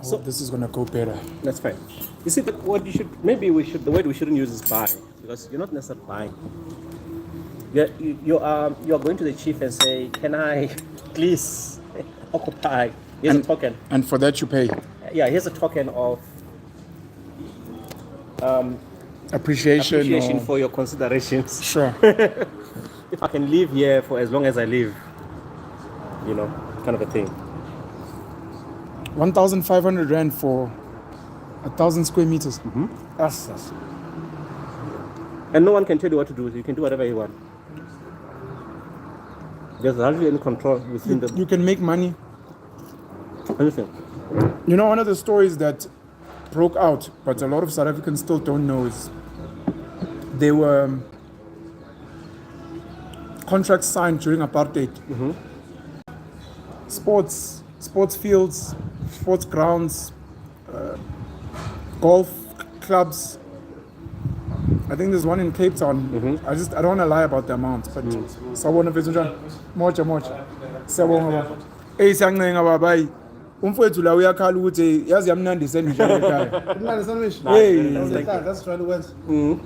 So this is gonna go better. That's fine. You see, the word we shouldn't use is buy, because you're not necessarily buying. You are going to the chief and say, "Can I please occupy?" Here's a token. And for that you pay. Yeah, here's a token of Appreciation for your considerations. Sure. If I can live here for as long as I live, kind of a thing. 1,500 rand for 1,000 square meters. Mm-hmm. That's And no one can tell you what to do. You can do whatever you want. There's hardly any control within the... You can make money. Anything. One of the stories that broke out, but a lot of South Africans still don't know, is there were contracts signed during apartheid. Mm-hmm. Sports fields, sports grounds, golf clubs. I think there's one in Cape Town. Mm-hmm. I don't want to lie about the amounts, but sawubona mfethu njani? Moja. Siyabonga baba. Siyancenga baba hayi. Umfowethu la uyakhala ukuthi yazi yamnandisa endlala ekhaya. Kumnandisa nje. That's trying to win.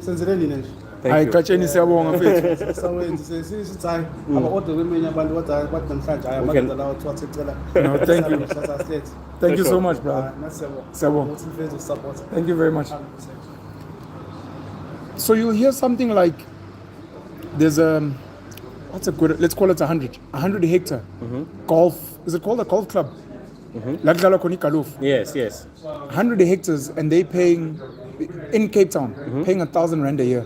Senzeleni nje. Hayi qatsheni siyabonga mfethu. Sawenze sisithayi aba-order kweminye abantu bathi namhlanje hayi amadoda lawo kuthiwa secela. No, thank you. Thank you so much, brother. Siyabonga. Thank you very much. So you'll hear something like there's let's call it 100 hectare golf. Is it called a golf club? Yes. 100 hectares, and they paying in Cape Town, paying 1,000 rand a year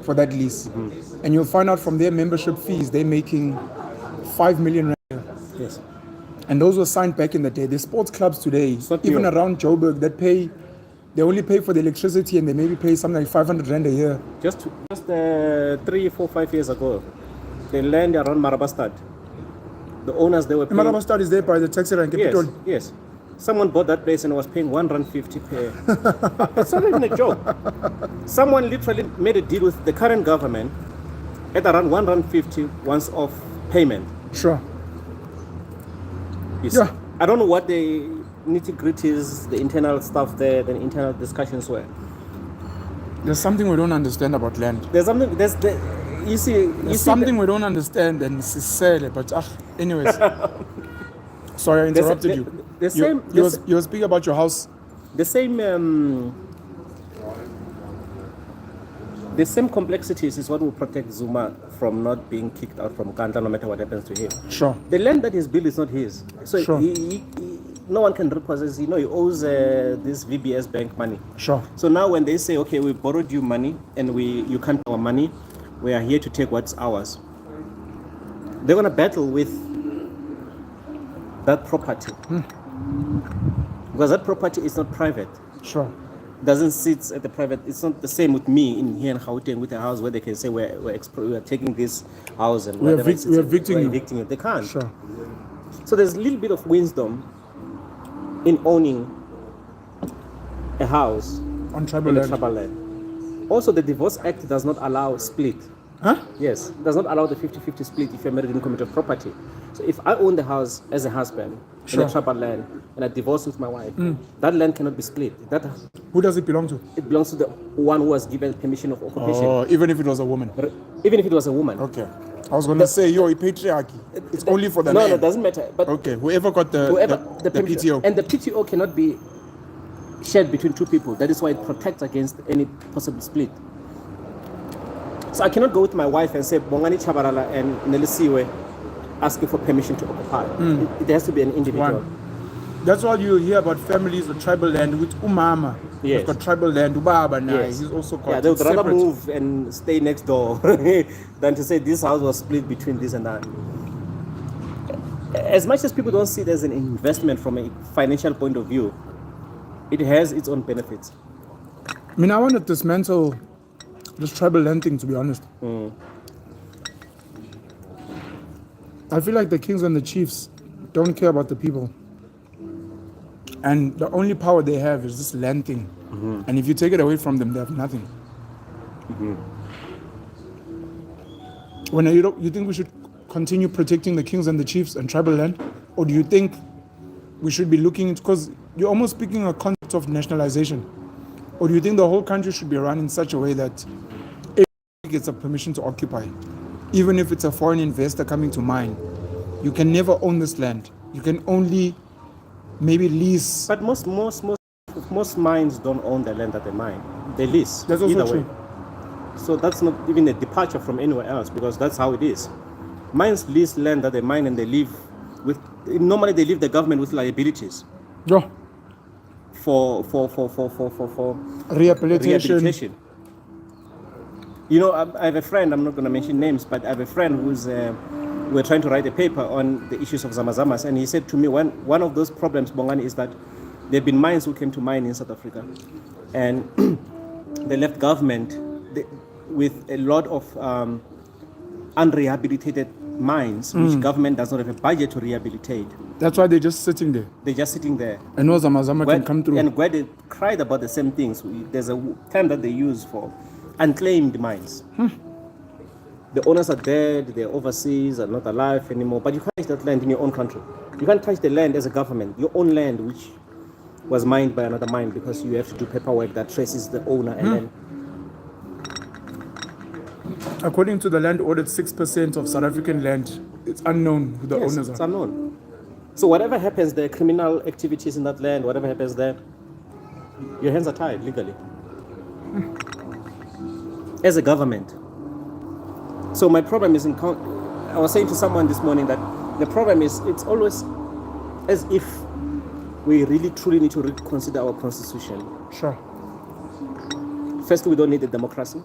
for that lease. And you'll find out from their membership fees, they're making 5 million rand a year. Yes. And those were signed back in the day. The sports clubs today, even around Joburg, they only pay for the electricity, and they maybe pay something like 500 rand a year. Just 3, 4, 5 years ago, the land around Marabastad, the owners, they were paying... Marabastad is there by the taxi rank. Yes. Someone bought that place and was paying 150 per... It's not even a joke. Someone literally made a deal with the current government at around 150 once off payment. Sure. Yeah. I don't know what the nitty-gritties, the internal stuff there, the internal discussions were. There's something we don't understand about land. There's something we don't understand, and it's silly, but anyways. Sorry, I interrupted you. You were speaking about your house. The same complexities is what will protect Zuma from not being kicked out from Kandla no matter what happens to him. Sure. The land that he's built is not his. So sure. No one can repossess. He owes this VBS bank money. Sure. So now when they say, okay, we borrowed you money and you can't pay our money, we are here to take what's ours. They're going to battle with that property. Because that property is not private. Sure. Doesn't sit at the private. It's not the same with me in here in Gauteng with a house where they can say we're taking this house and we're evicting you. They can't. Sure. So there's a little bit of wisdom in owning a house on tribal land. Also, the Divorce Act does not allow split. Huh? Yes, it does not allow the 50-50 split if you're married in common property. So if I own the house as a husband in a tribal land and I divorce with my wife, that land cannot be split. Who does it belong to? It belongs to the one who was given permission of occupation. Oh, even if it was a woman? Even if it was a woman. Okay. I was going to say, patriarchy. It's only for the man. No, it doesn't matter. But okay, whoever got the PTO. And the PTO cannot be shared between two people. That is why it protects against any possible split. So I cannot go with my wife and say, Bongani, Chavhalala and Nelisiwe asking for permission to occupy. It has to be an individual. That's why you hear about families with tribal land with umama. Yes. He's got tribal land, ubaba now. Yes. He's also got they would rather move and stay next door than to say this house was split between this and that. As much as people don't see it as an investment from a financial point of view, it has its own benefits. I mean, I want to dismantle this tribal land thing, to be honest. I feel like the kings and the chiefs don't care about the people. And the only power they have is this land thing. And if you take it away from them, they have nothing. When you think we should continue protecting the kings and the chiefs and tribal land? Or do you think we should be looking into, because you're almost speaking a concept of nationalization. Or do you think the whole country should be run in such a way that everybody gets a permission to occupy? Even if it's a foreign investor coming to mine, you can never own this land. You can only maybe lease. But most mines don't own the land that they mine. They lease. That's also either true. way. So that's not even a departure from anywhere else, because that's how it is. Mines lease land that they mine, and they live with. Normally, they leave the government with liabilities Yeah. for Rehabilitation. You know, I have a friend. I'm not going to mention names, but I have a friend who's. We're trying to write a paper on the issues of Zamazamas, and he said to me, one of those problems, Bongani, is that there have been mines who came to mine in South Africa, and they left government with a lot of unrehabilitated mines, which government does not have a budget to rehabilitate. That's why they're just sitting there. They're just sitting there. I know Zamazama can come through. And where they cried about the same things, there's a term that they use for unclaimed mines. The owners are dead, they're overseas, are not alive anymore, but you can't touch that land in your own country. You can't touch the land as a government, your own land, which was mined by another mine, because you have to do paperwork that traces the owner. And then, According to the land audit, 6% of South African land, it's unknown who the owners it's are. unknown. So whatever happens there, criminal activities in that land, whatever happens there, your hands are tied legally. As a government. So my problem is I was saying to someone this morning that the problem is it's always as if we really truly need to reconsider our constitution. Sure. First, we don't need a democracy.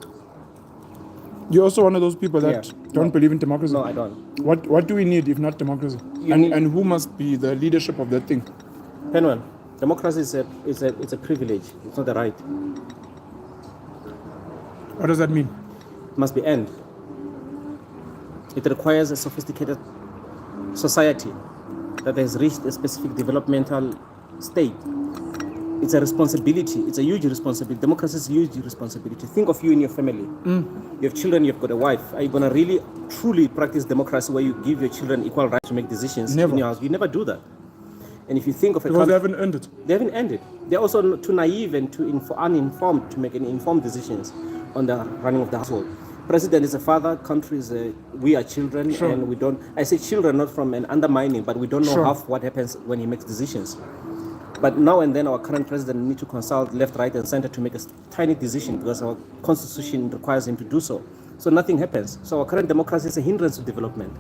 You're also one of those people that don't believe in democracy. No, I don't. What do we need if not democracy? And who must be the leadership of that thing? Penwell, democracy is a privilege. It's not a right. What does that mean? It must be earned. It requires a sophisticated society that has reached a specific developmental state. It's a responsibility. It's a huge responsibility. Democracy is a huge responsibility. Think of you and your family. You have children, you've got a wife. Are you going to really, truly practice democracy where you give your children equal rights to make decisions Never. in your house? You never do that. And if you think of a Because country, they haven't earned it. they haven't earned it. They're also too naive and too uninformed to make any informed decisions on the running of the household. President is a father, country is we are children, Sure. and we don't, I say children not from an undermining, but we don't know Sure. half what happens when he makes decisions. But now and then our current president needs to consult left, right, and center to make a tiny decision because our constitution requires him to do so. So nothing happens. So our current democracy is a hindrance to development.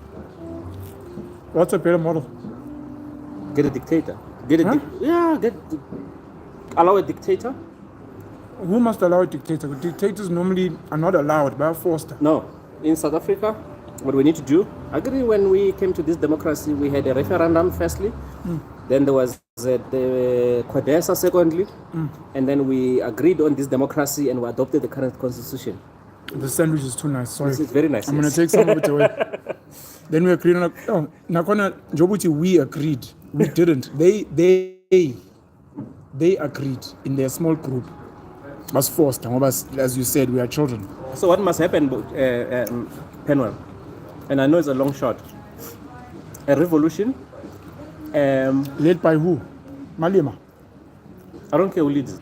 What's a better model? Get a dictator. Allow a dictator. Who must allow a dictator? Dictators normally are not allowed, but are forced. No. In South Africa, what we need to do, I agree when we came to this democracy, we had a referendum firstly, then there was the Quadesa secondly, and then we agreed on this democracy and we adopted the current constitution. The sandwich is too nice. Sorry. It's very nice. I'm going to take some of it away. Then we agreed on Nakona Jobuti, we agreed. We didn't. They agreed in their small group. Was forced. As you said, we are children. So what must happen, Penwell? And I know it's a long shot. A revolution. Led by who? Malema. I don't care who leads it.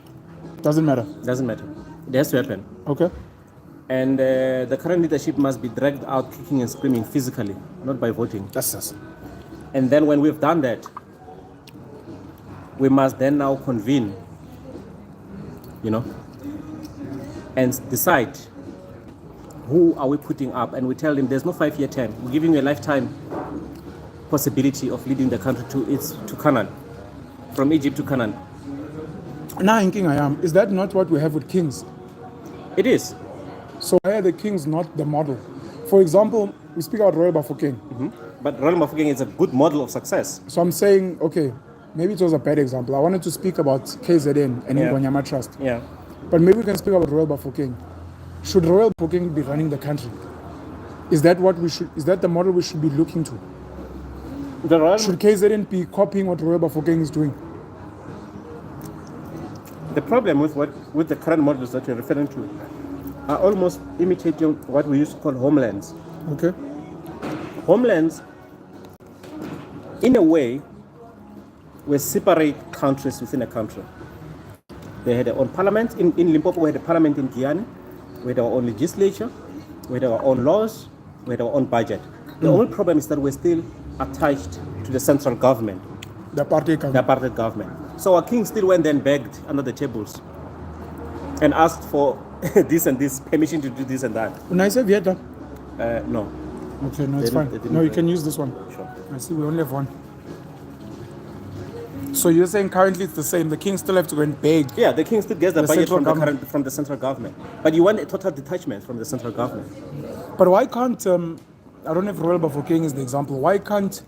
Doesn't matter. Doesn't matter. It has to happen. Okay. And the current leadership must be dragged out kicking and screaming physically, not by voting. That's us. And then when we've done that, we must then now convene, and decide who are we putting up. And we tell them there's no 5-year term. We're giving you a lifetime possibility of leading the country to Canaan, from Egypt to Canaan. Now, thinking is that not what we have with kings? It is. So why are the kings not the model? For example, we speak about Royal Bafokeng. But Royal Bafokeng is a good model of success. So I'm saying, okay, maybe it was a bad example. I wanted to speak about KZN and Ngonyama Trust. Yeah. But maybe we can speak about Royal Bafokeng. Should Royal Bafokeng be running the country? Is that the model we should be looking to? Should KZN be copying what Royal Bafokeng is doing? The problem with the current models that you're referring to are almost imitating what we used to call homelands. Okay. Homelands, in a way, were separate countries within a country. They had their own parliament. In Limpopo, we had a parliament in Guyana. We had our own legislature. We had our own laws. We had our own budget. The only problem is that we're still attached to the central government. The apartheid government. So our king still went and begged under the tables and asked for this and this, permission to do this and that. When I say Vietnam? No. Okay, no, it's fine. No, you can use this one. Sure. I see we only have one. So you're saying currently it's the same. The king still have to go and beg. Yeah, the king still gets the budget from the central government. But you want a total detachment from the central government. But why can't, I don't have Royal Bafokeng as the example, why can't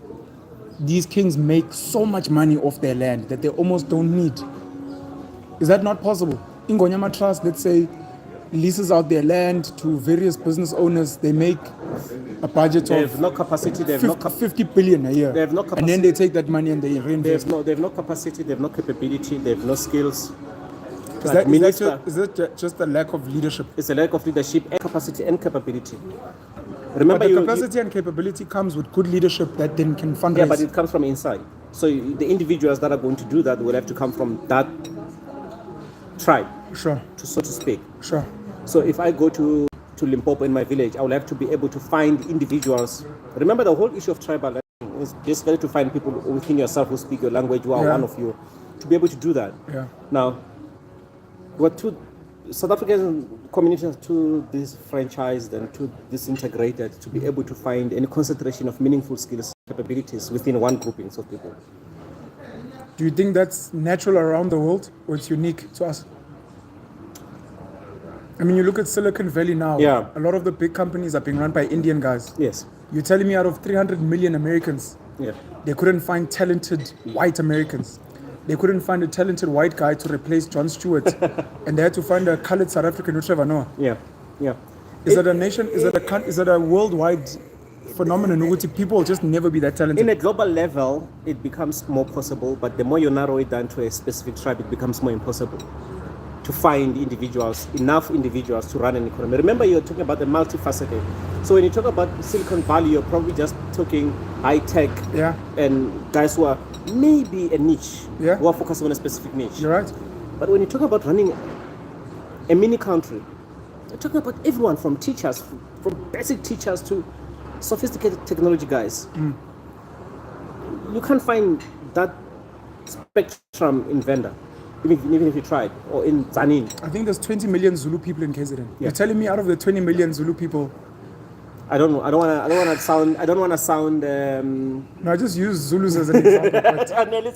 these kings make so much money off their land that they almost don't need? Is that not possible? In Ngonyama Trust, let's say, leases out their land to various business owners, they make a budget They of have no capacity, they have 50 billion a year. They have no capacity. And then they take that money and they They reinvest. have no capacity, they have no capability, they have no skills. Is that just a lack of leadership? It's a lack of leadership and capacity and capability. Remember, but the capacity and capability comes with good leadership that then can fundraise. Yeah, but it comes from inside. So the individuals that are going to do that will have to come from that tribe, Sure. so to speak. Sure. So if I go to Limpopo in my village, I will have to be able to find individuals. Remember, the whole issue of tribal is basically to find people within yourself who speak your language, who are one of you, to be able to do that. Yeah. Now, what two South African communities are too disfranchised and too disintegrated to be able to find any concentration of meaningful skills, capabilities within one grouping of people. Do you think that's natural around the world or it's unique to us? I mean, you look at Silicon Valley now. Yeah. A lot of the big companies are being run by Indian guys. Yes. You're telling me out of 300 million Americans, Yeah. they couldn't find talented white Americans. They couldn't find a talented white guy to replace Jon Stewart. And they had to find a colored South African, Trevor Noah. Yeah. Yeah. Is that a nation? Is that a worldwide phenomenon? Would people just never be that talented? In a global level, it becomes more possible, but the more you narrow it down to a specific tribe, it becomes more impossible to find enough individuals to run an economy. Remember, you're talking about the multifaceted. So when you talk about Silicon Valley, you're probably just talking high tech and guys who are maybe a niche, who are focusing on a specific niche. You're right. But when you talk about running a mini country, you're talking about everyone from teachers, from basic teachers to sophisticated technology guys. You can't find that spectrum in Venda, even if you tried, or in Zanin. I think there's 20 million Zulu people in KZN. You're telling me out of the 20 million Zulu people, I don't know. I don't want to sound. No, I just use Zulus as an example.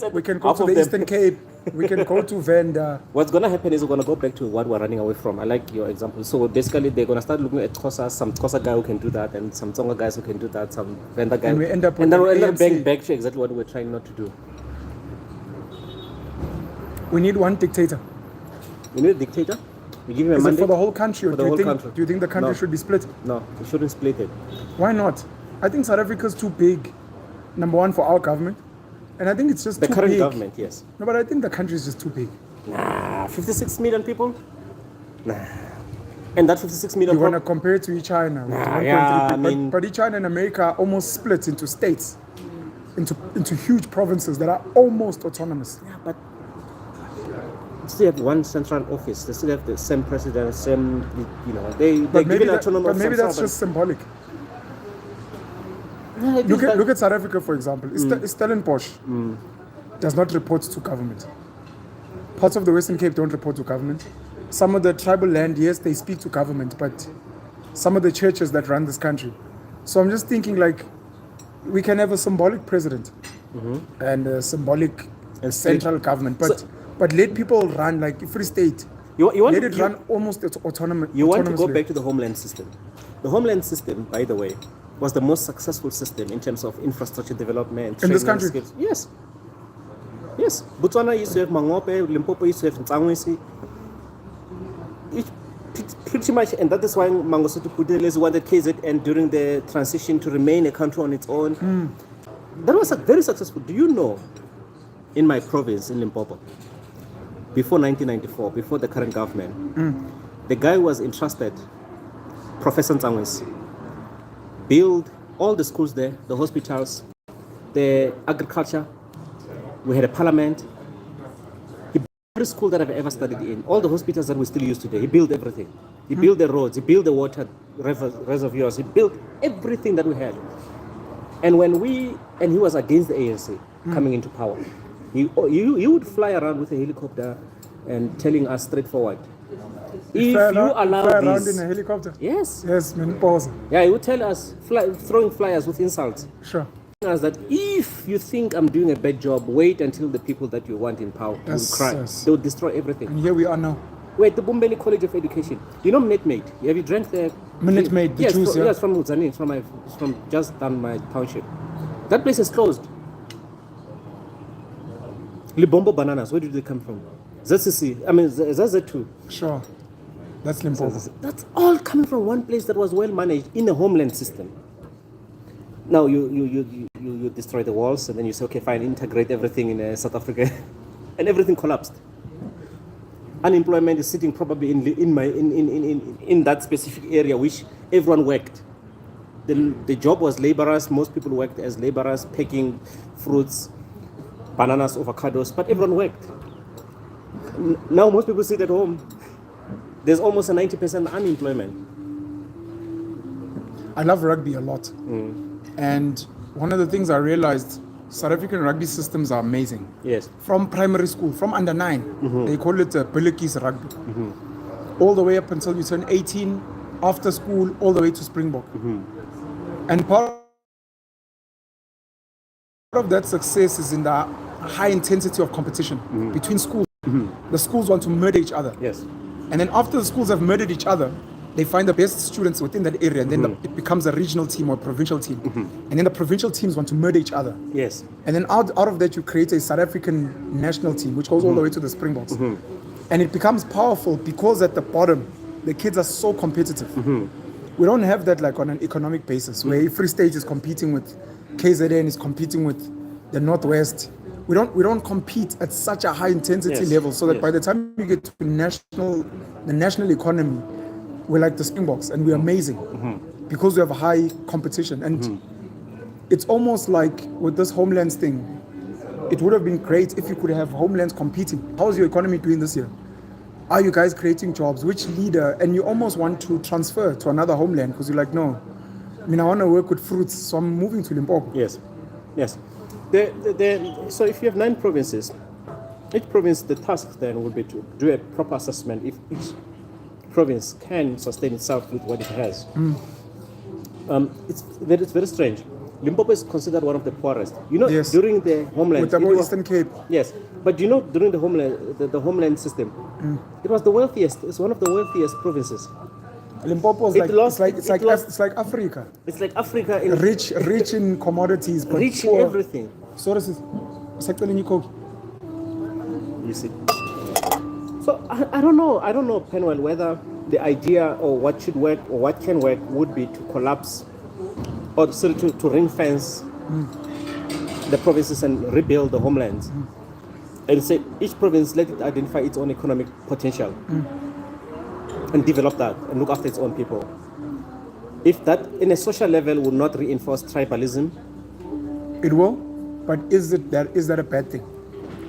But we can go to the Eastern Cape. We can go to Venda. What's going to happen is we're going to go back to what we're running away from. I like your example. So basically, they're going to start looking at Xhosa, some Xhosa guy who can do that, and some Tsonga guys who can do that, some Venda guy. And we end up and then we'll end up back to exactly what we're trying not to do. We need one dictator. We need a dictator? We give him a Is mandate? it for the whole country, or For the whole country. do you think the country should be split? No, we shouldn't split it. Why not? I think South Africa is too big, number one, for our government. And I think it's just The too current big. government, yes. No, but I think the country is just too big. Nah, 56 million people? Nah. And that 56 million You want to compare it to China? With 1.3 yeah, people. I mean- But China and America are almost split into states, into huge provinces that are almost autonomous. Yeah, but they still have one central office. They still have the same president, same, they're given autonomy. But maybe that's just symbolic. Yeah, Look at South Africa, for example. Stellenbosch does not report to government. Parts of the Western Cape don't report to government. Some of the tribal land, yes, they speak to government, but some of the churches that run this country. So I'm just thinking, like, we can have a symbolic president and a symbolic central government, but let people run like Free State. Let it run almost autonomous. You want to go back to the Homeland system. The Homeland system, by the way, was the most successful system in terms of infrastructure development. In this country? Skills. Yes. Yes. Botswana used to have Mangope, Limpopo used to have Ntsangwesi. Pretty much, and that is why Mangosuthu Buthelezi wanted KZN during the transition to remain a country on its own. That was very successful. Do you know, in my province, in Limpopo, before 1994, before the current government, the guy was entrusted, Professor Ntsangwesi, build all the schools there, the hospitals, the agriculture, We had a parliament. He built every school that I've ever studied in. All the hospitals that we still use today. He built everything. He built the roads. He built the water reservoirs. He built everything that we had. And he was against the ANC coming into power. He would fly around with a helicopter and telling us straightforward, if you allow around this, in a helicopter. yes, Man, pause. yeah, he would tell us, throwing flyers with insults, Sure. telling us that if you think I'm doing a bad job, wait until the people that you want in power will cry. Yes. They will destroy everything. And here we are now. Wait, the Bombeni College of Education. You know Minute Maid? Have you drank there? Minute Maid, the yes, juice, yeah. Yes, from Uzani, from just down my township. That place is closed. Libombo bananas, where did they come from? ZCC, I mean, ZZ2. Sure. That's Limpopo. That's all coming from one place that was well managed in the Homeland system. Now you destroy the walls and then you say, okay, fine, integrate everything in South Africa, and everything collapsed. Unemployment is sitting probably in that specific area which everyone worked. The job was laborers. Most people worked as laborers, picking fruits, bananas, avocados, but everyone worked. Now most people sit at home. There's almost a 90% unemployment. I love rugby a lot. And one of the things I realized, South African rugby systems are amazing. Yes. From primary school, from under 9, they call it Billikis rugby. All the way up until you turn 18, after school, all the way to Springbok. And part of that success is in the high intensity of competition between schools. The schools want to murder each other. Yes. And then after the schools have murdered each other, they find the best students within that area, and then it becomes a regional team or a provincial team. And then the provincial teams want to murder each other. Yes. And then out of that, you create a South African national team, which goes all the way to the Springboks. And it becomes powerful because at the bottom, the kids are so competitive. We don't have that like on an economic basis, where Free State is competing with KZN, is competing with the Northwest. We don't compete at such a high intensity level, so that by the time you get to the national economy, we're like the Springboks, and we're amazing because we have high competition. And it's almost like with this Homelands thing, it would have been great if you could have Homelands competing. How's your economy doing this year? Are you guys creating jobs? Which leader? And you almost want to transfer to another Homeland because you're like, no, I mean, I want to work with fruits, so I'm moving to Limpopo. Yes, yes. So if you have 9 provinces, each province, the task then would be to do a proper assessment if each province can sustain itself with what it has. It's very strange. Limpopo is considered one of the poorest. You know, during the Homeland, with the Eastern Cape. Yes, but you know, during the Homeland system, it was the wealthiest. It's one of the wealthiest provinces. Limpopo is it's like Africa. It's like Africa rich in commodities, but rich poor. in everything. So this is You see. So I don't know, Penwell, whether the idea or what should work or what can work would be to collapse or to ring fence the provinces and rebuild the homelands. And say each province, let it identify its own economic potential and develop that and look after its own people. If that in a social level will not reinforce tribalism, it will, but is that a bad thing?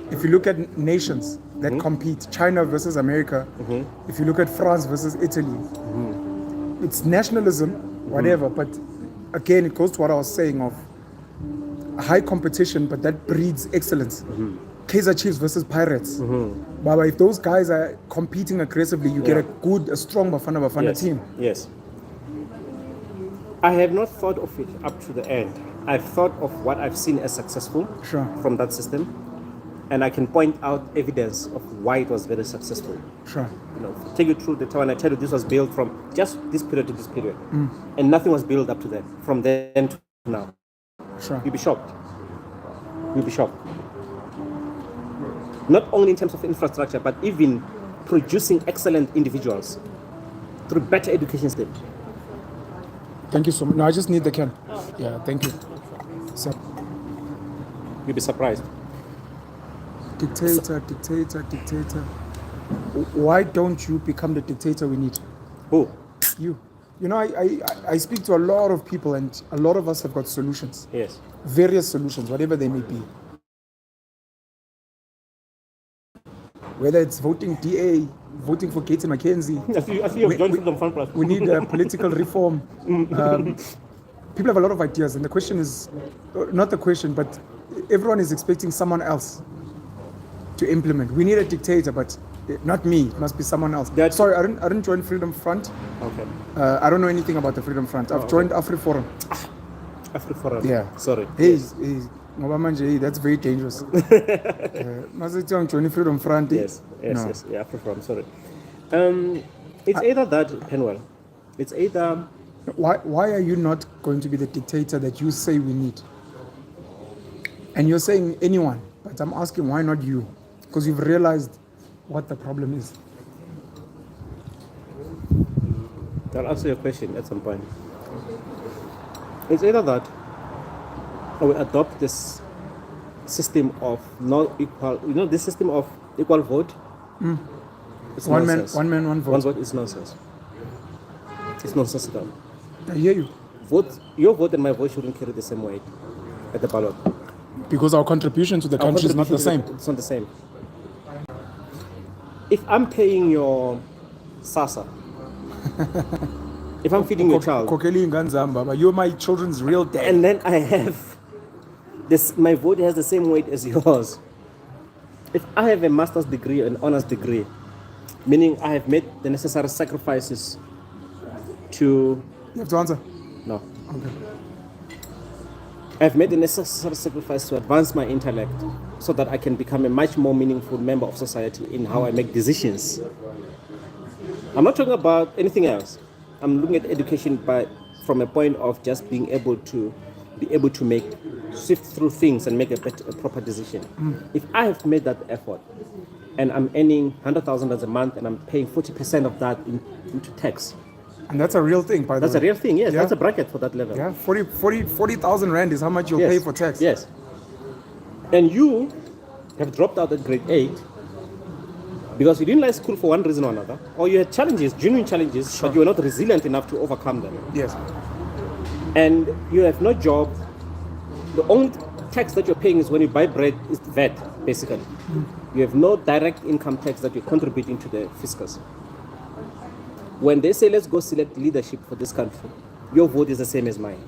If you look at nations that compete, China versus America, if you look at France versus Italy, it's nationalism, whatever, but again, it goes to what I was saying of high competition, but that breeds excellence. Kaizer Chiefs versus Pirates. But if those guys are competing aggressively, you get a strong Bafana team. Yes. I have not thought of it up to the end. I've thought of what I've seen as successful from that system, and I can point out evidence of why it was very successful. Sure. You know, take you through the time, and I tell you this was built from just this period to this period, and nothing was built up to then. From then to now, you'll be shocked. You'll be shocked. Not only in terms of infrastructure, but even producing excellent individuals through better education system. Thank you so much. No, I just need the can. Yeah, thank you. So, you'll be surprised. Dictator. Why don't you become the dictator we need? Who? You. You know, I speak to a lot of people, and a lot of us have got solutions. Yes. Various solutions, whatever they may be. whether it's voting DA, voting for Gates and McKenzie. I see you've joined Freedom Front Plus. We need political reform. People have a lot of ideas, and the question is, not the question, but everyone is expecting someone else to implement. We need a dictator, but not me. It must be someone else. Sorry, I didn't join Freedom Front. Okay. I don't know anything about the Freedom Front. I've joined AfriForum. AfriForum. Yeah. Sorry. Hey, that's very dangerous. Must join Freedom Front? Yes. Yeah, AfriForum. Sorry. It's either that, Penwell. It's either. Why are you not going to be the dictator that you say we need? And you're saying anyone, but I'm asking why not you? Because you've realized what the problem is. I'll answer your question at some point. It's either that or we adopt this system of not equal, this system of equal vote. It's one nonsense. man, one vote. One vote is nonsense. It's nonsensical. I hear you. Your vote and my vote shouldn't carry the same weight at the ballot. Because our contribution to the country is not the same. It's not the same. If I'm paying your SASA, if I'm feeding your child, you're my children's real dad. and then I have this, my vote has the same weight as yours. If I have a master's degree, an honors degree, meaning I have made the necessary sacrifices to... You have to answer. No. Okay. I've made the necessary sacrifice to advance my intellect so that I can become a much more meaningful member of society in how I make decisions. I'm not talking about anything else. I'm looking at education from a point of just being able to sift through things and make a proper decision. If I have made that effort and I'm earning 100,000 a month and I'm paying 40% of that into tax. And that's a real thing, by the way. That's a real thing, yes. Yeah. That's a bracket for that level. Yeah, 40,000 rand is how much you'll pay for tax. Yes. And you have dropped out at grade 8 because you didn't like school for one reason or another, or you had challenges, genuine challenges, but you were not resilient enough to overcome them. Yes. And you have no job. The only tax that you're paying is when you buy bread is VAT, basically. You have no direct income tax that you're contributing to the fiscus. When they say, let's go select leadership for this country, your vote is the same as mine.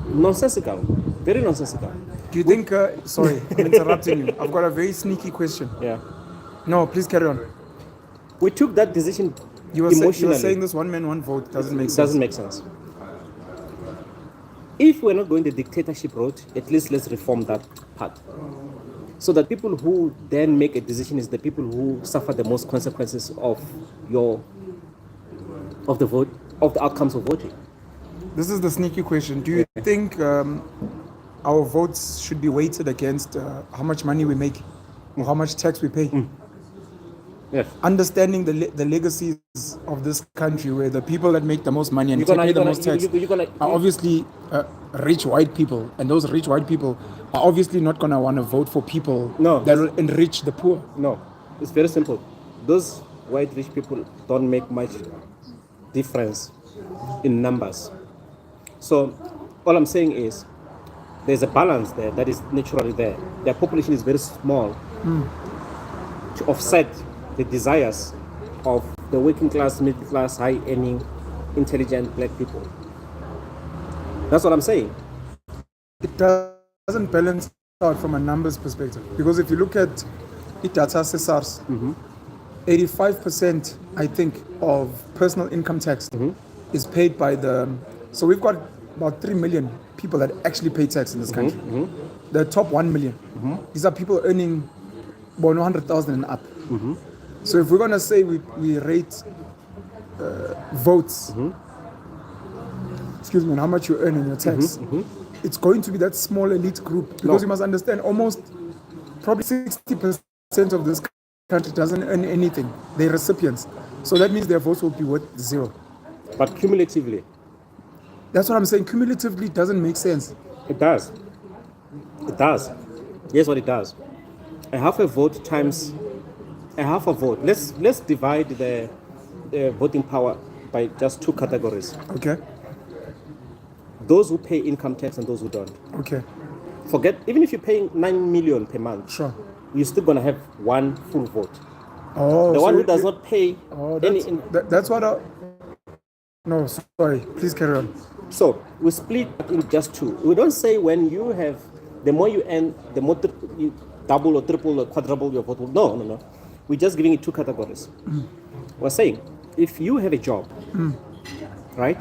Nonsensical. Very nonsensical. Do you think, sorry, I'm interrupting you. I've got a very sneaky question. Yeah. No, please carry on. We took that decision You were emotionally. saying this one man, one vote doesn't make sense. Doesn't make sense. If we're not going the dictatorship route, at least let's reform that part. So that people who then make a decision is the people who suffer the most consequences of the vote, of the outcomes of voting. This is the sneaky question. Do you think our votes should be weighted against how much money we make or how much tax we pay? Yes. Understanding the legacies of this country, where the people that make the most money and pay the most tax are obviously rich white people, and those rich white people are obviously not going to want to vote for people that will enrich the poor. No, it's very simple. Those white rich people don't make much difference in numbers. So all I'm saying is there's a balance there that is naturally there. Their population is very small to offset the desires of the working class, middle class, high earning, intelligent black people. That's what I'm saying. It doesn't balance out from a numbers perspective, because if you look at data SARS, 85% I think of personal income tax is paid by so we've got about 3 million people that actually pay tax in this country. The top 1 million, these are people earning 100,000 and up. So if we're going to say we rate votes, excuse me, and how much you earn in your tax, it's going to be that small elite group, because you must understand almost probably 60% of this country doesn't earn anything. They're recipients. So that means their votes will be worth zero. But cumulatively. That's what I'm saying. Cumulatively doesn't make sense. It does. It does. Here's what it does. A half a vote times a half a vote. Let's divide the voting power by just two categories. Okay. Those who pay income tax and those who don't. Okay. Forget, even if you're paying 9 million per month. Sure. you're still going to have one full vote. Oh, The so one who does not pay Oh, any... that's what I... No, sorry. Please carry on. So we split in just two. We don't say when you have, the more you earn, the more you double or triple or quadruple your vote. No. We're just giving it two categories. We're saying if you have a job, right,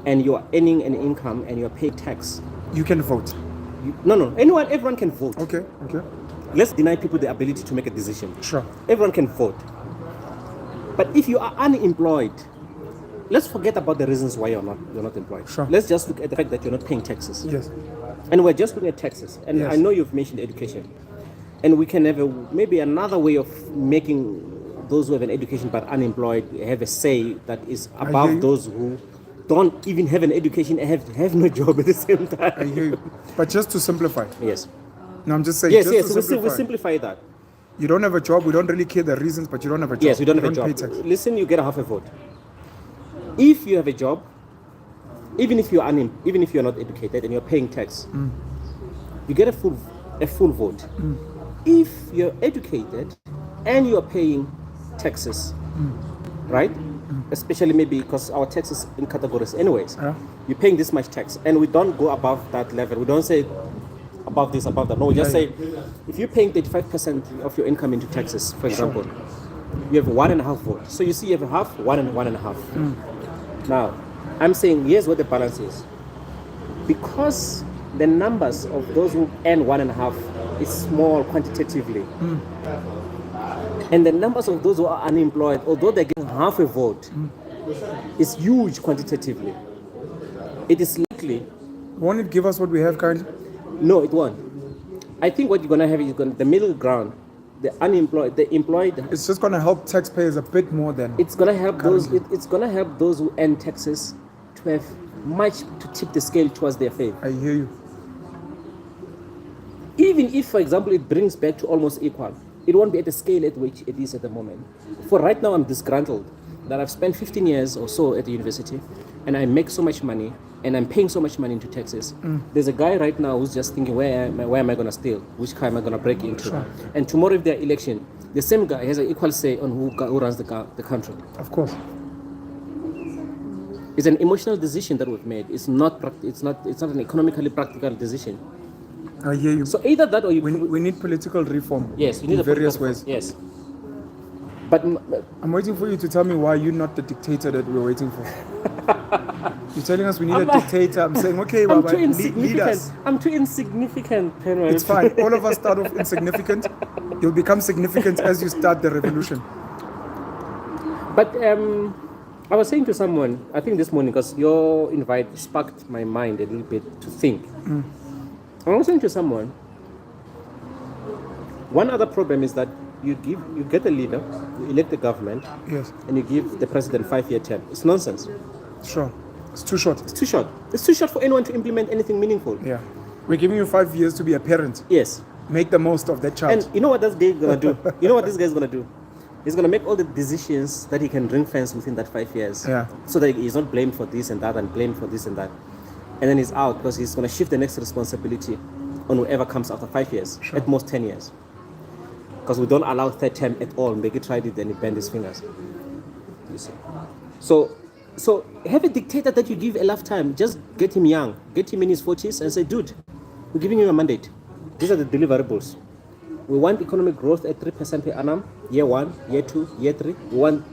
and you are earning an income and you are paying tax, You can vote. everyone can vote. Okay. Let's deny people the ability to make a decision. Sure. Everyone can vote. But if you are unemployed, let's forget about the reasons why you're not employed. Sure. Let's just look at the fact that you're not paying taxes. Yes. And we're just looking at taxes. And Yes. I know you've mentioned education. And we can have maybe another way of making those who have an education but unemployed have a say that is hear above you. those who don't even have an education and have no job at the same time. I hear you. But just to simplify. Yes. No, I'm just saying. Yes, just to we simplify that. You don't have a job. We don't really care the reasons, but you don't have a job. Yes, you don't have a pay job. tax. Listen, you get a half a vote. If you have a job, even if you're not educated and you're paying tax, you get a full vote. If you're educated and you're paying taxes, right? Especially maybe because our taxes in categories anyways. Yeah. You're paying this much tax and we don't go above that level. We don't say above this, above that. No, we just say if you're paying 35% of your income into taxes, for example, you have 1.5 vote. So you see you have a half, 1.5. Now, I'm saying here's what the balance is. Because the numbers of those who earn 1.5 is small quantitatively. And the numbers of those who are unemployed, although they're getting half a vote, is huge quantitatively. It is likely. Won't it give us what we have currently? No, it won't. I think what you're going to have is the middle ground, the unemployed, the employed. It's just going to help taxpayers a bit more than. It's going to help those. currently. It's going to help those who earn taxes to have much to tip the scale towards their favor. I hear you. Even if, for example, it brings back to almost equal, it won't be at the scale at which it is at the moment. For right now, I'm disgruntled that I've spent 15 years or so at the university, and I make so much money, and I'm paying so much money into taxes. There's a guy right now who's just thinking, where am I going to steal? Which car am I going to break into? Sure. And tomorrow, if there's election, the same guy has an equal say on who runs the country. Of course. It's an emotional decision that we've made. It's not an economically practical decision. I hear you. So either that or you. We need political reform. Yes, you need in a various political- ways. Yes. But I'm waiting for you to tell me why you're not the dictator that we're waiting for. You're telling us we need I'm a dictator. I'm saying, okay, I'm Baba, too lead insignificant. us. I'm too insignificant, Penwell. It's fine. All of us start off insignificant. You'll become significant as you start the revolution. But I was saying to someone, I think this morning, because your invite sparked my mind a little bit to think. I was saying to someone, one other problem is that you get a leader, you elect the government, Yes. and you give the president 5-year term. It's nonsense. Sure. It's too short. It's too short. It's too short for anyone to implement anything meaningful. Yeah. We're giving you 5 years to be a parent. Yes. Make the most of that child. And you know what this guy is gonna do? You know what this guy is gonna do? He's gonna make all the decisions that he can ring fence within that 5 years. Yeah. So that he's not blamed for this and that and blamed for this and that. And then he's out because he's gonna shift the next responsibility on whoever comes after 5 years, Sure. at most 10 years. Because we don't allow third term at all. Mbeki tried it and he bent his fingers. You see. So have a dictator that you give a lifetime. Just get him young, get him in his 40s and say, dude, we're giving you a mandate. These are the deliverables. We want economic growth at 3% per annum, year 1, year 2, year 3. We want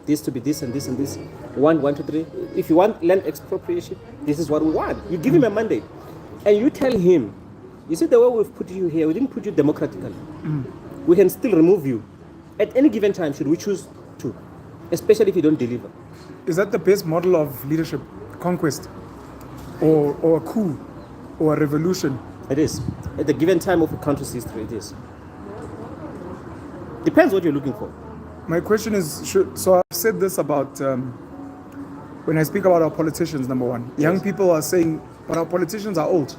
this to be this and this and this. 1, 2, 3. If you want land expropriation, this is what we want. You give him a mandate. And you tell him, you see the way we've put you here, we didn't put you democratically. We can still remove you at any given time should we choose to, especially if you don't deliver. Is that the best model of leadership? Conquest? Or a coup? Or a revolution? It is. At the given time of a country's history, it is. Depends what you're looking for. My question is, so I've said this about, when I speak about our politicians, number one. Young people are saying, but our politicians are old.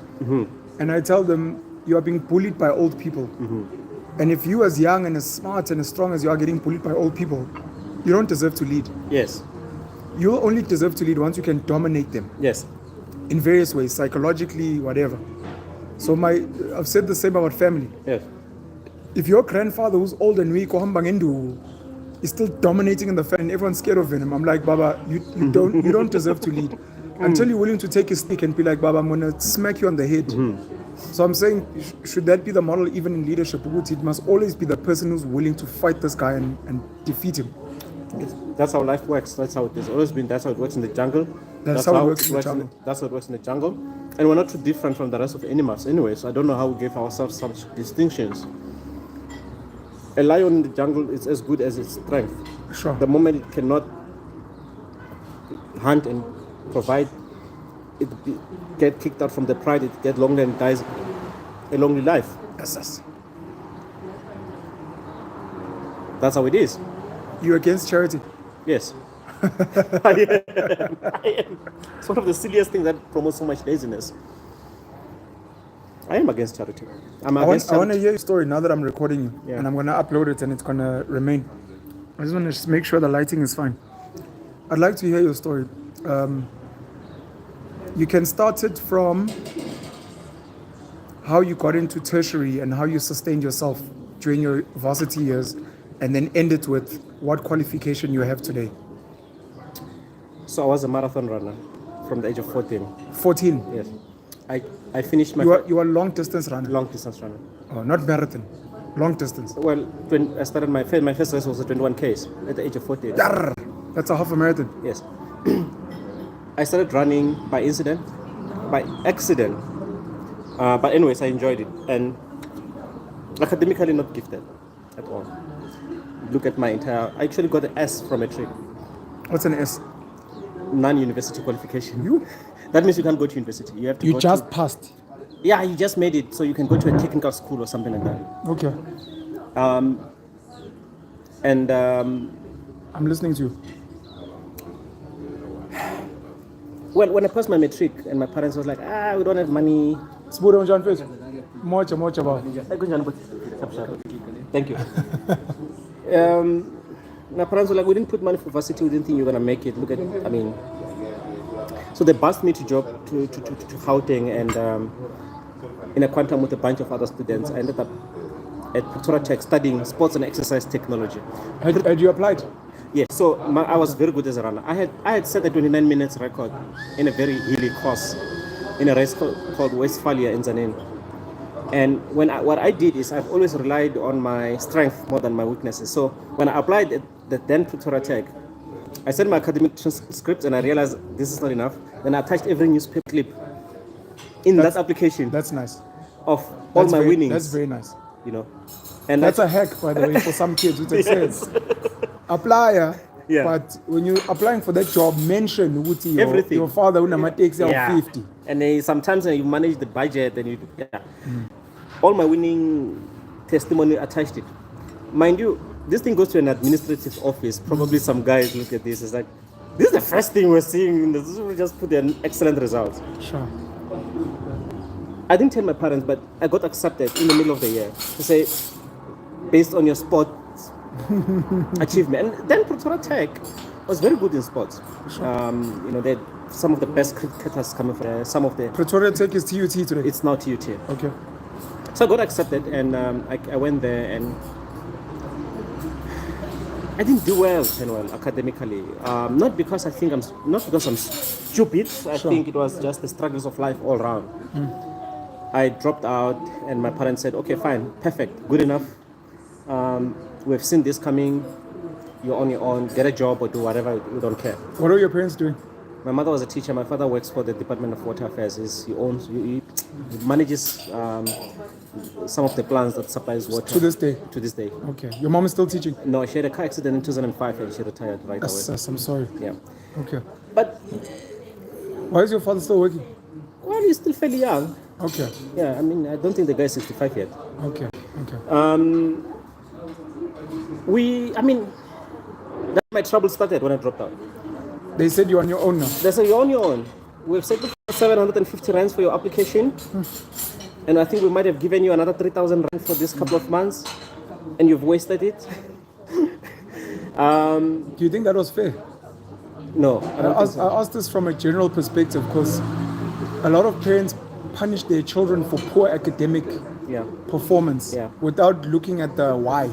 And I tell them, you are being bullied by old people. And if you as young and as smart and as strong as you are getting bullied by old people, you don't deserve to lead. Yes. You only deserve to lead once you can dominate them Yes. in various ways, psychologically, whatever. So I've said the same about family. Yes. If your grandfather who's old and weak is still dominating in the family and everyone's scared of him, I'm like, Baba, you don't deserve to lead. Until you're willing to take a stick and be like, Baba, I'm gonna smack you on the head. So I'm saying, should that be the model even in leadership? It must always be the person who's willing to fight this guy and defeat him. That's how life works. That's how it has always been. That's how it works in the jungle. That's how it works in the jungle. That's how it works in the jungle. And we're not too different from the rest of animals anyway, so I don't know how we gave ourselves such distinctions. A lion in the jungle is as good as its strength. Sure. The moment it cannot hunt and provide, it get kicked out from the pride, it get lonely and dies a lonely life. Yes. That's how it is. You're against charity? Yes. I am. It's one of the silliest things that promotes so much laziness. I am against charity. I want to hear your story now that I'm recording you. And I'm going to upload it and it's going to remain. I just want to make sure the lighting is fine. I'd like to hear your story. You can start it from how you got into tertiary and how you sustained yourself during your varsity years, and then end it with what qualification you have today. So I was a marathon runner from the age of 14. 14? Yes. I finished my... You are a long distance runner? Long distance runner. Oh, not marathon. Long distance. Well, I started my first race was a 21 Ks at the age of 14. Yarr! That's a half a marathon. Yes. I started running by accident. But anyways, I enjoyed it. And academically not gifted at all. Look at my I actually got an S from a trip. What's an S? Non-university qualification. You? That means you can't go to university. You have to. You just passed. Yeah, you just made it, so you can go to a technical school or something like that. Okay. I'm listening to you. Well, when I passed my matric, and my parents was like, we don't have money. Thank you. My parents were like, we didn't put money for varsity. We didn't think you were gonna make it. So they bussed me to Gauteng, and in a quantum with a bunch of other students. I ended up at Pretoria Tech studying sports and exercise technology. Had you applied? Yes. So I was very good as a runner. I had set a 29 minutes record in a very hilly course in a race called Westphalia in Zanen. And what I did is I've always relied on my strength more than my weaknesses. So when I applied at the then Pretoria Tech, I sent my academic transcripts and I realized this is not enough. Then I attached every newspaper clip in that application. That's nice. Of all my winnings. That's very nice. And that's a hack, by the way, for some kids. Which says, apply. Yeah. But when you're applying for that job, mention everything. Your father takes out 50. And sometimes you manage the budget and all my winning testimony attached it. Mind you, this thing goes to an administrative office. Probably some guys look at this. It's like, this is the first thing we're seeing. We just put an excellent result. Sure. I didn't tell my parents, but I got accepted in the middle of the year to say, based on your sports achievement. And then Pretoria Tech was very good in sports. Sure. They had some of the best cricketers coming from some of the... Pretoria Tech is TUT today? It's now TUT. Okay. So I got accepted, and I went there, and I didn't do well academically. Not because I'm stupid. I think it was just the struggles of life all around. I dropped out, and my parents said, okay, fine, perfect, good enough. We've seen this coming. You're on your own. Get a job or do whatever. We don't care. What are your parents doing? My mother was a teacher. My father works for the Department of Water Affairs. He manages some of the plants that supplies water. To this day? To this day. Okay. Your mom is still teaching? No, she had a car accident in 2005 and she retired right away. I'm sorry. Yeah. Okay. But... why is your father still working? Well, he's still fairly young. Okay. Yeah, I don't think the guy is 65 yet. Okay. That's my trouble started when I dropped out. They said you're on your own now. They said you're on your own. We've set 750 rands for your application. And I think we might have given you another 3,000 rand for this couple of months. And you've wasted it. Do you think that was fair? No. I asked this from a general perspective because a lot of parents punish their children for poor academic performance without looking at the why.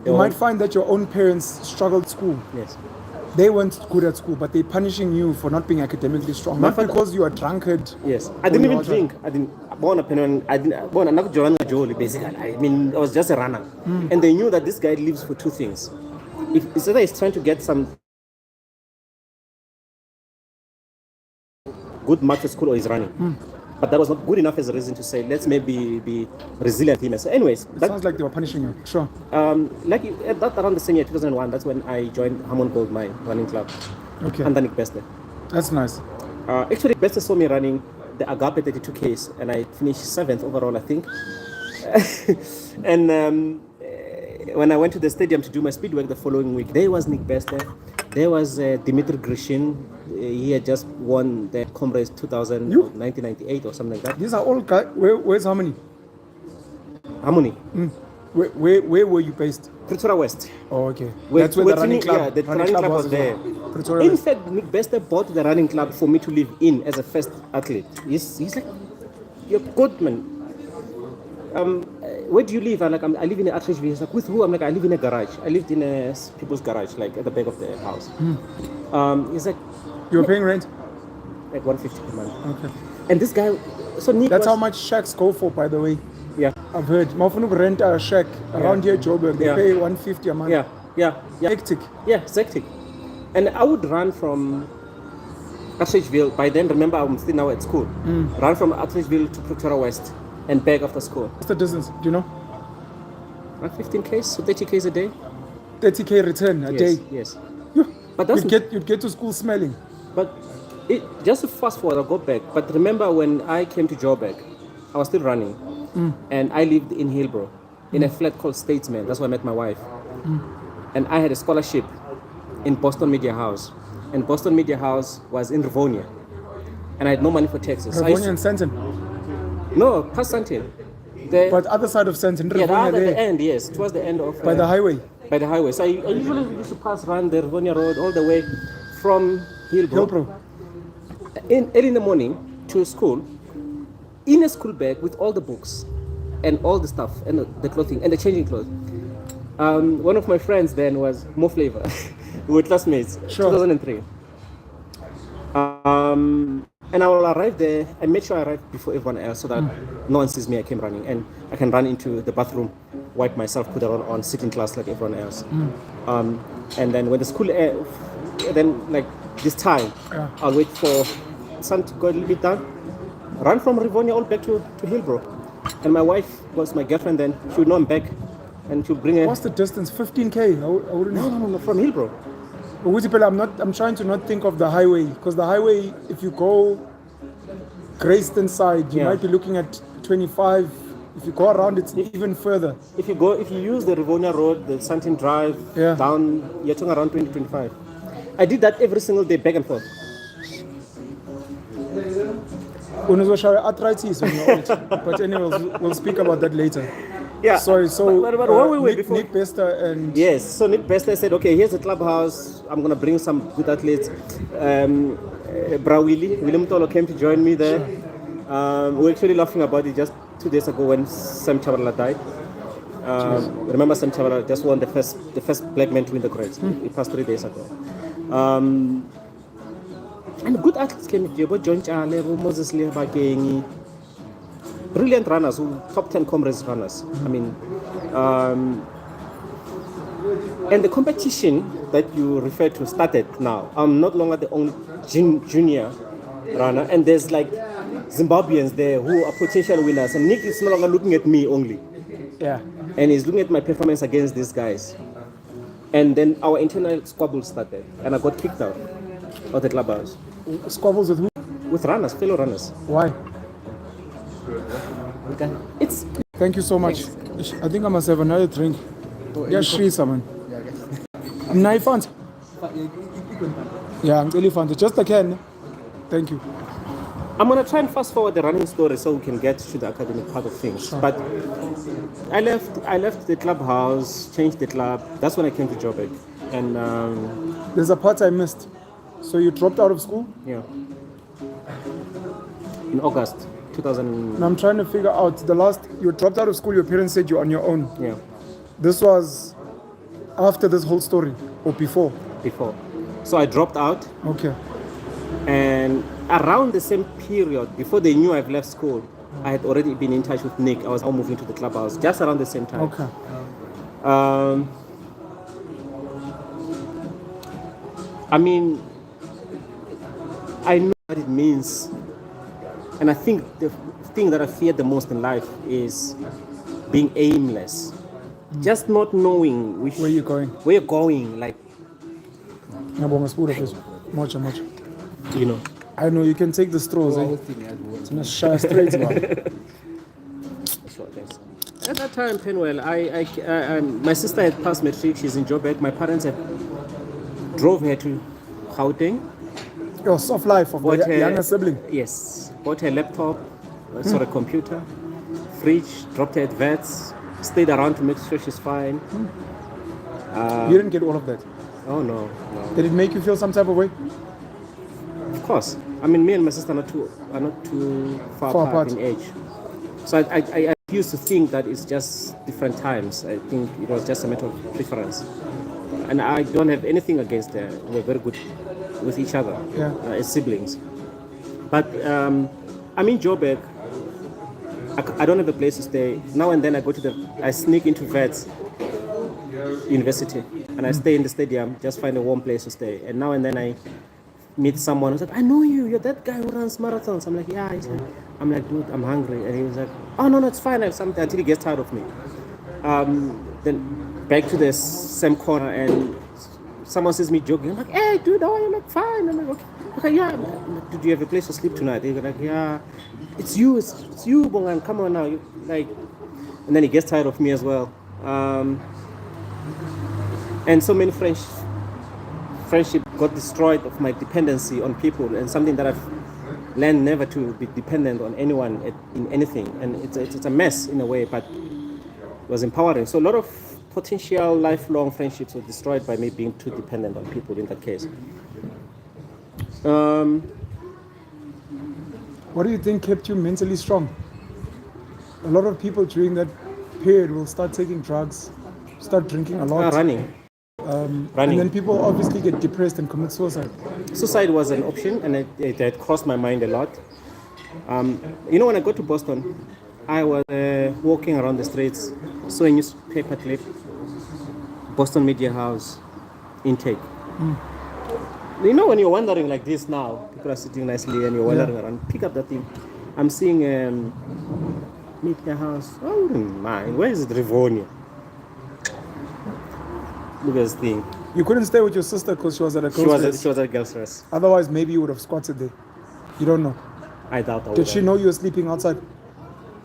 You might find that your own parents struggled at school. Yes. They weren't good at school, but they're punishing you for not being academically strong. Not because you are drunkard. Yes. I didn't even drink. I didn't. I'm not Johannesburg, basically. I mean, I was just a runner. And they knew that this guy lives for two things. If it's either he's trying to get some good marks at school or he's running. But that was not good enough as a reason to say, let's maybe be resilient him. So anyways. It sounds like they were punishing you. Sure. Around the same year, 2001, that's when I joined Hammond Gold, my running club. Okay. Under Nick Bester. That's nice. Actually, Bester saw me running the Agape 32Ks, and I finished 7th overall, I think. And when I went to the stadium to do my speed work the following week, there was Nick Bester. There was Dimitri Grishin. He had just won the Comrades 2000 or 1998 or something like that. These are all guys. Where's Harmony? Harmony. Where were you based? Pretoria West. Oh, okay. That's where the running club. Yeah, the running club was there. In fact, Nick Bester bought the running club for me to live in as a first athlete. He's like, you're good, man. Where do you live? I'm like, I live in an Atridgeville. He's like, with who? I'm like, I live in a garage. I lived in a people's garage, like at the back of the house. He's like, you were paying rent? Like 150 per month. Okay. And this guy, so Nick That's how much shacks go for, by the way. Yeah. I've heard. Mafunuk rent a shack around here, Joburg. They pay 150 a month. Yeah. Hectic. Yeah, it's hectic. And I would run from Atridgeville. By then, remember, I'm still now at school. Run from Atridgeville to Pretoria West and back after school. What's the distance? Do you know? Like 15Ks, so 30Ks a day. 30K return a day? Yes. But you'd get to school smelling. But just to fast forward, I'll go back. But remember when I came to Joburg, I was still running. And I lived in Hillbrow, in a flat called Statesman. That's where I met my wife. And I had a scholarship in Boston Media House. And Boston Media House was in Rivonia. And I had no money for taxes. Rivonia and Sandton? No, past Sandton. But other side of Sandton, Rivonia at the end, yes. Towards the end of... By the highway? By the highway. So I usually used to run the Rivonia Road all the way from Hillbrow. Early in the morning to school, in a school bag with all the books and all the stuff and the clothing and the changing clothes. One of my friends then was Mo Flavor. We were classmates. Sure. 2003. And I will arrive there. I made sure I arrived before everyone else so that no one sees me. I came running and I can run into the bathroom, wipe myself, put it on, sit in class like everyone else. And then when the school, then like this time, I'll wait for sun to go a little bit down, run from Rivonia all back to Hillbrow. And my wife was my girlfriend then. She would know I'm back and she'll bring her. What's the distance? 15K? I wouldn't know. No, from Hillbrow. I'm trying to not think of the highway, because the highway, if you go Grayston side, you might be looking at 25. If you go around, it's even further. If you use the Rivonia Road, the Sandton Drive, down, you're talking around 20-25. I did that every single day, back and forth. Arthritis when you're old. But anyway, we'll speak about that later. Yeah. Sorry, so but where were we before? Nick Bester and... Yes, so Nick Bester said, okay, here's the clubhouse. I'm going to bring some good athletes. William Tolo came to join me there. We were actually laughing about it just 2 days ago when Sam Chavhalala died. Remember Sam Chavhalala just won the first black man to win the Greats. It passed 3 days ago. And good athletes came here, but John Chale, Moses Lebagengi, brilliant runners, top 10 Comrades runners. I mean, and the competition that you refer to started now. I'm not longer the only junior runner, and there's like Zimbabweans there who are potential winners, and Nick is no longer looking at me only. Yeah. And he's looking at my performance against these guys. And then our internal squabble started, and I got kicked out of the clubhouse. Squabbles with who? With runners, fellow runners. Why? Okay. Thank you so much. I think I must have another drink. Yeah, Shri someone. I'm Naifant. Yeah, I'm really fun. Just a can. Thank you. I'm gonna try and fast forward the running story so we can get to the academic part of things. Sure. But I left the clubhouse, changed the club. That's when I came to Joburg. And there's a part I missed. So you dropped out of school? Yeah. In August. 2000. And I'm trying to figure out the last you dropped out of school. Your parents said you're on your own. Yeah, This was after this whole story or before? before. So I dropped out, Okay. and around the same period, before they knew I've left school, I had already been in touch with Nick. I was now moving to the clubhouse, just around the same time. Okay. I mean, I know what it means, and I think the thing that I fear the most in life is being aimless, just not knowing Where you going? where you're going, like, Ngiyabonga Sibulu please. Much. you know. I know you can take the straws. Eh? It's gonna shy straight, man. Sure, thanks. At that time, Penwell, my sister had passed matric. She's in Joburg. My parents had drove her to Gauteng. Your soft life of the younger sibling. Yes, bought her laptop, a computer, fridge, dropped her at vets, stayed around to make sure she's fine. You didn't get all of that. Oh no. Did it make you feel some type of way? Of course. I mean, me and my sister are not too far apart in age. So I used to think that it's just different times. I think it was just a matter of preference. And I don't have anything against her. We're very good with each other as siblings. But I'm in Joburg. I don't have a place to stay. Now and then I sneak into Vets University and I stay in the stadium, just find a warm place to stay. And now and then I meet someone who's like, I know you, you're that guy who runs marathons. I'm like, yeah. I'm like, dude, I'm hungry. And he was like, oh, no, it's fine. I have something, until he gets tired of me. Then back to the same corner and someone sees me joking. I'm like, hey, dude, how are you? I'm like, fine. I'm like, okay, yeah. Like, do you have a place to sleep tonight? They're like, yeah. It's you, Bongani. Come on now. And then he gets tired of me as well. And so many friendship got destroyed of my dependency on people, and something that I've learned never to be dependent on anyone in anything. And it's a mess in a way, but it was empowering. So a lot of potential lifelong friendships were destroyed by me being too dependent on people in that case. What do you think kept you mentally strong? A lot of people during that period will start taking drugs, start drinking a lot. Running. And then people obviously get depressed and commit suicide. Suicide was an option, and it had crossed my mind a lot. When I got to Boston, I was walking around the streets, saw a newspaper clip, Boston Media House, intake. You know, when you're wandering like this now, people are sitting nicely and you're wandering around, pick up that thing. I'm seeing Media House. I wouldn't mind. Where is it, Rivonia? Look at this thing. You couldn't stay with your sister because she was at a girl's race. She was at a girl's race. Otherwise, maybe you would have squatted there. You don't know. I doubt I would. Did she know you were sleeping outside?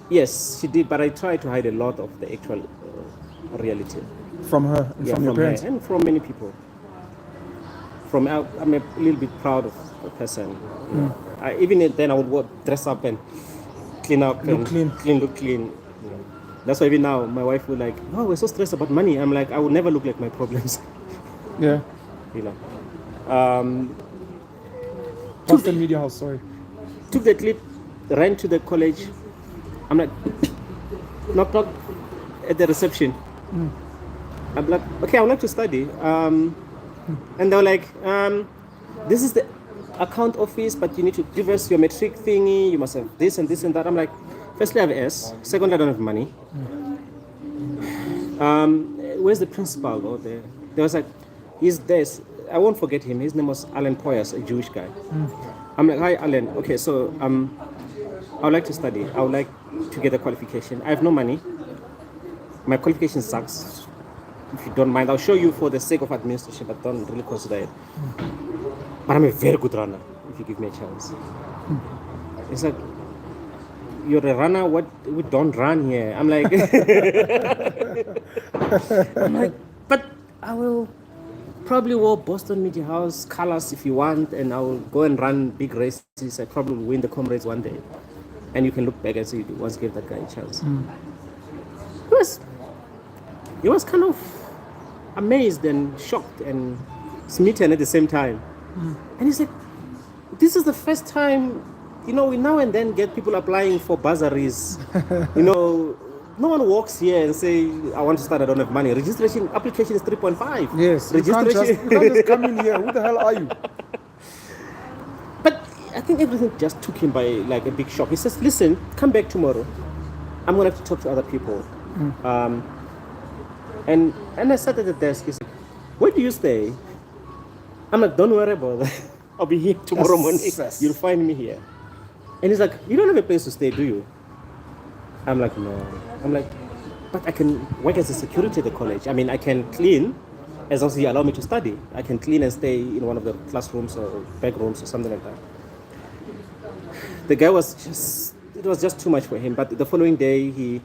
Yes, she did, but I tried to hide a lot of the actual reality. From her and from your parents? Her and from many people. I'm a little bit proud of the person. Even then, I would dress up and clean up. Look clean. That's why even now, my wife would like, oh, we're so stressed about money. I'm like, I would never look like my problems. Yeah. Boston Media House, sorry. Took the clip, ran to the college. I'm like, knock at the reception. I'm like, okay, I would like to study. And they were like, this is the account office, but you need to give us your matric thingy. You must have this and this and that. I'm like, firstly, I have S. Secondly, I don't have money. Where's the principal? Or there was like, he's there. I won't forget him. His name was Alan Poyas, a Jewish guy. I'm like, hi, Alan. Okay, so I would like to study. I would like to get a qualification. I have no money. My qualification sucks. If you don't mind, I'll show you for the sake of administration, but don't really consider it. But I'm a very good runner, if you give me a chance. It's like, you're a runner, we don't run here. I'm like, but I will probably wear Boston Media House colors if you want, and I will go and run big races. I probably will win the comrades one day. And you can look back and say, you once gave that guy a chance. He was kind of amazed and shocked and smitten at the same time. And he's like, this is the first time you know, we now and then get people applying for bursaries. You know, no one walks here and say, I want to start, I don't have money. Registration application is 3.5. Yes, you can't just come in here. Who the hell are you? But I think everything just took him by like a big shock. He says, listen, come back tomorrow. I'm going to have to talk to other people. And I sat at the desk. He said, where do you stay? I'm like, don't worry about that. I'll be here tomorrow morning. You'll find me here. And he's like, you don't have a place to stay, do you? I'm like, no. I'm like, but I can work as a security at the college. I mean, I can clean as long as you allow me to study. I can clean and stay in one of the classrooms or back rooms or something like that. The guy was it was just too much for him. But the following day, he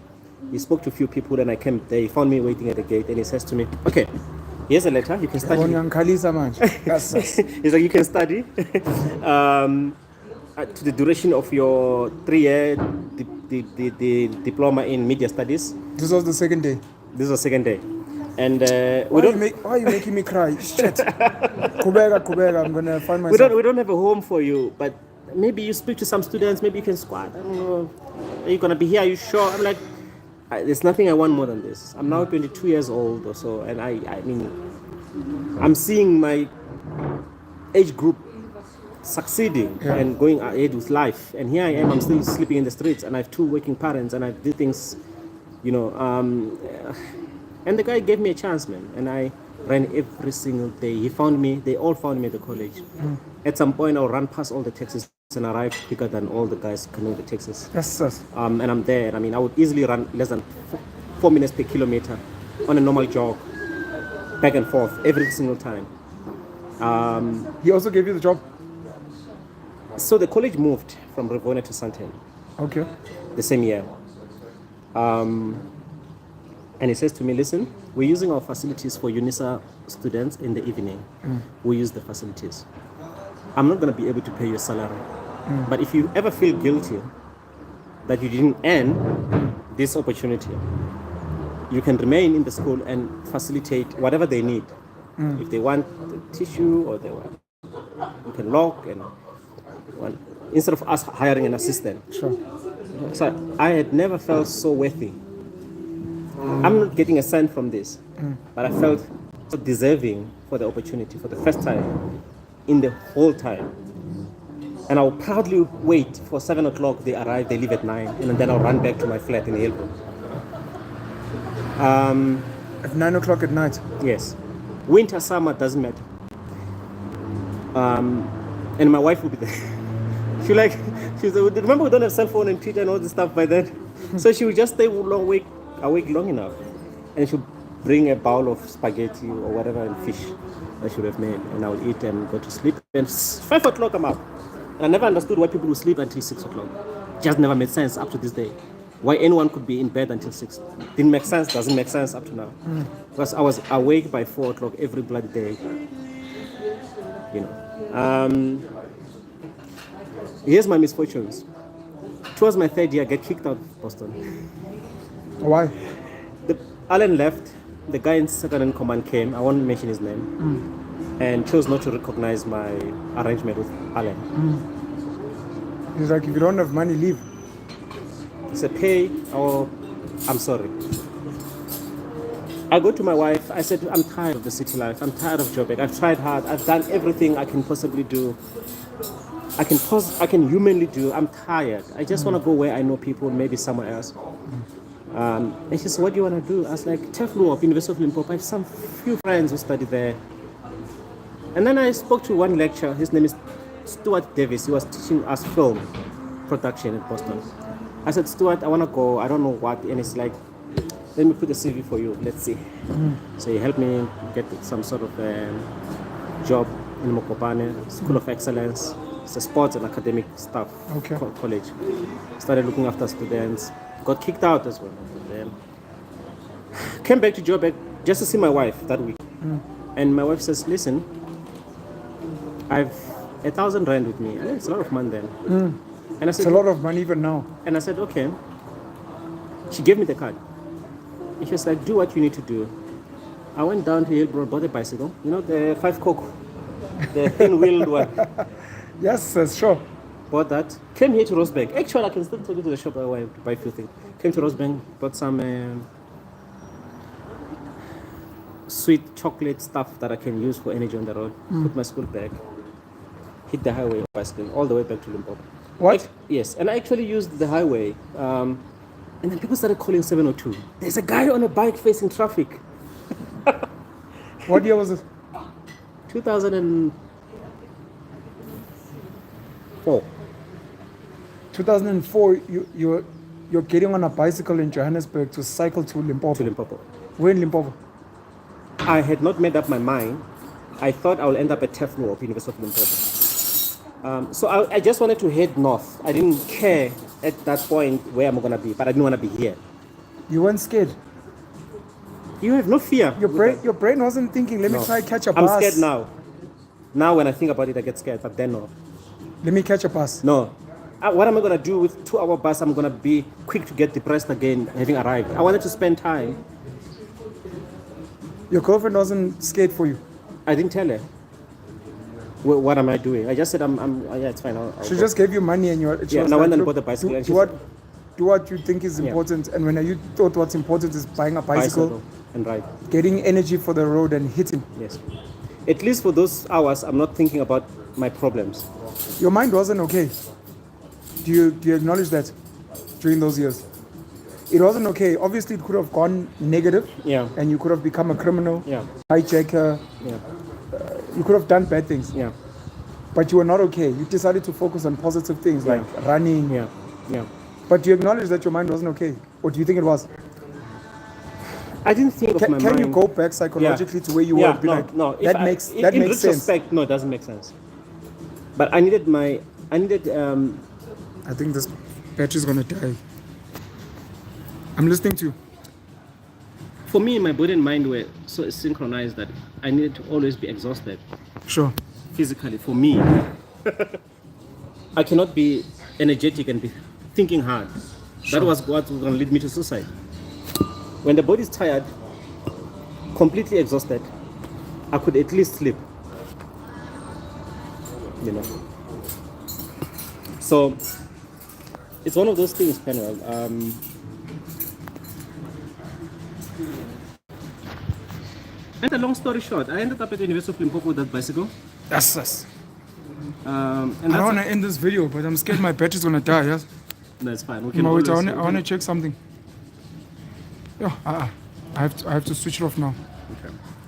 spoke to a few people and I came there. He found me waiting at the gate and he says to me, okay, here's a letter, you can study. He's like, you can study to the duration of your 3-year diploma in media studies. This was the second day. This was the second day. And why are you making me cry? Shit. Kubera, I'm gonna find myself. We don't have a home for you, but maybe you speak to some students, maybe you can squat. I don't know. Are you gonna be here? Are you sure? I'm like, there's nothing I want more than this. I'm now 22 years old or so, and I mean, I'm seeing my age group succeeding and going ahead with life, and here I am. I'm still sleeping in the streets, and I have 2 working parents, and I do things, you know. And the guy gave me a chance, man, and I ran every single day. He found me. They all found me at the college. At some point, I'll run past all the taxis and arrive quicker than all the guys canoeing the taxis. Yes. And I'm there. I mean, I would easily run less than 4 minutes per kilometer on a normal jog, back and forth every single time. He also gave you the job? So the college moved from Rivonia to Sandton. Okay. The same year. And he says to me, listen, we're using our facilities for UNISA students in the evening. We use the facilities. I'm not going to be able to pay your salary. But if you ever feel guilty that you didn't earn this opportunity, you can remain in the school and facilitate whatever they need. If they want the tissue or they want, you can lock and instead of us hiring an assistant. Sure. So I had never felt so worthy. I'm not getting a cent from this, but I felt so deserving for the opportunity for the first time in the whole time. And I'll proudly wait for 7 o'clock, they arrive, they leave at 9, and then I'll run back to my flat in Hillbrook. At 9 o'clock at night? Yes. Winter, summer, doesn't matter. And my wife will be there. She's like, remember we don't have cell phone and Twitter and all this stuff by then? So she would just stay awake long enough, and she'll bring a bowl of spaghetti or whatever and fish I should have made, and I would eat and go to sleep. And 5 o'clock I'm up. And I never understood why people would sleep until 6 o'clock. Just never made sense up to this day. Why anyone could be in bed until 6 didn't make sense, doesn't make sense up to now. Because I was awake by 4 o'clock every bloody day. You know. Here's my misfortunes. Towards my 3rd year, I get kicked out of Boston. Why? Alan left. The guy in second in command came. I won't mention his name. And chose not to recognize my arrangement with Alan. He's like, if you don't have money, leave. He said, pay or I'm sorry. I go to my wife. I said, I'm tired of the city life. I'm tired of Joburg. I've tried hard. I've done everything I can possibly do. I can humanly do. I'm tired. I just want to go where I know people, maybe somewhere else. And she said, what do you want to do? I was like, Teflu of University of Limpopo. I have some few friends who study there. And then I spoke to one lecturer. His name is Stuart Davis. He was teaching us film production in Boston. I said, Stuart, I want to go. I don't know what. And it's like, let me put a CV for you. Let's see. So he helped me get some sort of job in Mokopane, School of Excellence. It's a sports and academic staff college. Started looking after students. Got kicked out as well. Then came back to Joburg just to see my wife that week. And my wife says, listen, I've 1,000 rand with me. It's a lot of money then. And I said, it's a lot of money even now. And I said, okay. She gave me the card. And she was like, do what you need to do. I went down to Hillbrook, bought a bicycle. You know, the 5 coke, the thin-wheeled one. Yes, sure. bought that. Came here to Rosebank. Actually, I can still take you to the shop where I buy a few things. Came to Rosebank, bought some sweet chocolate stuff that I can use for energy on the road. Put my school bag. Hit the highway bicycle all the way back to Limpopo. What? Yes, and I actually used the highway. And then people started calling 702. There's a guy on a bike facing traffic. What year was it? 2004. 2004. You're getting on a bicycle in Johannesburg to cycle to Limpopo. To Limpopo. Where in Limpopo? I had not made up my mind. I thought I would end up at Teflo of University of Limpopo. So I just wanted to head north. I didn't care at that point where I'm going to be, but I didn't want to be here. You weren't scared. You have no fear. Your brain wasn't thinking, let me try catch a I'm bus. scared now. Now when I think about it, I get scared, but then no. Let me catch a bus. No. What am I going to do with 2-hour bus? I'm going to be quick to get depressed again, having arrived. I wanted to spend time. Your girlfriend wasn't scared for you. I didn't tell her. What am I doing? I just said, yeah, it's fine. I'll She go. just gave you money and you. Yeah, and I went and bought a bicycle. And she said, do what you think is important. And when you thought what's important is buying a bicycle and ride. Getting energy for the road and hitting. Yes. At least for those hours, I'm not thinking about my problems. Your mind wasn't okay. Do you acknowledge that during those years? It wasn't okay. Obviously, it could have gone negative. Yeah. And you could have become a criminal. Yeah. Hijacker. Yeah. You could have done bad things. Yeah. But you were not okay. You decided to focus on positive things like running. Yeah. Yeah. But do you acknowledge that your mind wasn't okay? Or do you think it was? I didn't think of my mind. Can you go back psychologically to where you were? No. That makes in sense. retrospect, no, it doesn't make sense. But I needed. I think this battery's gonna die. I'm listening to you. For me, my body and mind were so synchronized that I needed to always be exhausted. Sure. Physically, for me. I cannot be energetic and be thinking hard. Sure. That was what was going to lead me to suicide. When the body is tired, completely exhausted, I could at least sleep. You know. So, it's one of those things, Parental. And a long story short, I ended up at the University of Limpopo with that bicycle. Yes. And I want to end this video, but I'm scared my battery's gonna die. Yes. That's fine. We can Wait, I always, want to check something. Yeah, I have to switch it off now. Okay.